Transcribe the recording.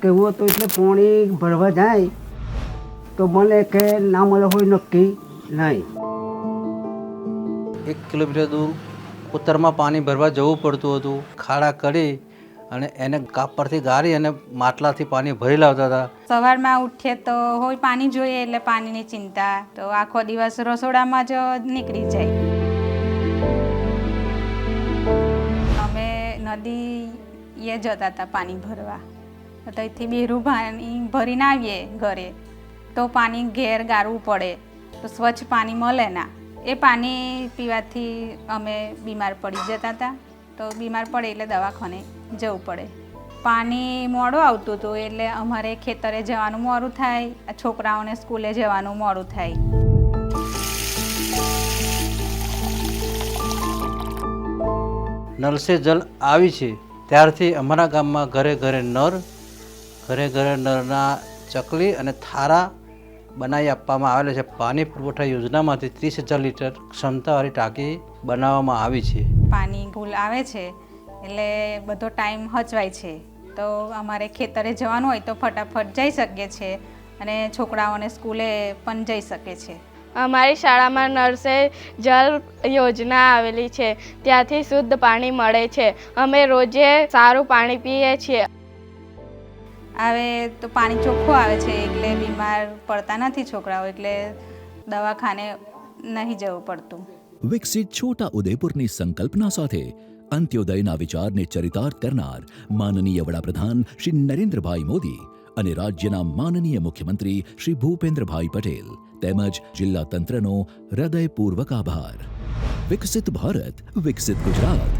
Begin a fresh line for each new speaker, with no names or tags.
કહેવું હતું એટલે પાણી ભરવા જાય તો મળે કે ના મળે હોય નક્કી નહીં.
1 કિલોમીટર દૂર ઉત્તરમાં પાણી ભરવા જવું પડતું હતું. ખાડા કરી અને એને કાપ પરથી ગાળી અને માટલાથી પાણી ભરી લાવતા હતા.
સવારમાં ઉઠીએ તો હોય પાણી જોઈએ એટલે પાણીની ચિંતા, તો આખો દિવસ રસોડામાં જ નીકળી જાય. અમે નદીએ જતા હતા પાણી ભરવા, તો ત્યાંથી બેરું પાણી ભરીને આવીએ ઘરે તો પાણી ઘેર ગાળવું પડે, તો સ્વચ્છ પાણી મળે ના. એ પાણી પીવાથી અમે બીમાર પડી જતા હતા, તો બીમાર પડે એટલે દવાખાને જવું પડે. પાણી મોડું આવતું હતું એટલે અમારે ખેતરે જવાનું મોડું થાય, છોકરાઓને સ્કૂલે જવાનું મોડું થાય.
નળ સે જલ આવી છે ત્યારથી અમારા ગામમાં ઘરે ઘરે નળના ચકલી અને થારા બનાવી આપવામાં આવેલા છે. પાણી પુરવઠા યોજનામાંથી 30,000 લીટર ક્ષમતાવાળી ટાંકી બનાવવામાં આવી છે.
પાણી ફૂલ આવે છે એટલે બધો ટાઈમ હચવાય છે, તો અમારે ખેતરે જવાનું હોય તો ફટાફટ જઈ શકીએ છીએ અને છોકરાઓને સ્કૂલે પણ જઈ શકે છે.
અમારી શાળામાં નળ સે જલ યોજના આવેલી છે, ત્યાંથી શુદ્ધ પાણી મળે છે. અમે રોજે સારું પાણી પીએ છીએ.
આવે તો પાણી ચોખ્ખું આવે છે એટલે બીમાર પડતા નથી છોકરાઓ, એટલે દવાખાને નહીં જવું પડતું.
વિકસિત છોટા ઉદેપુરની સંકલ્પના સાથે અંત્યોદયના વિચારને ચરિતાર્થ કરનાર માનનીય વડાપ્રધાન શ્રી નરેન્દ્રભાઈ મોદી અને રાજ્યના માનનીય મુખ્યમંત્રી શ્રી ભૂપેન્દ્રભાઈ પટેલ તેમજ જિલ્લા તંત્રનો હૃદયપૂર્વક આભાર. વિકસિત ભારત, વિકસિત ગુજરાત.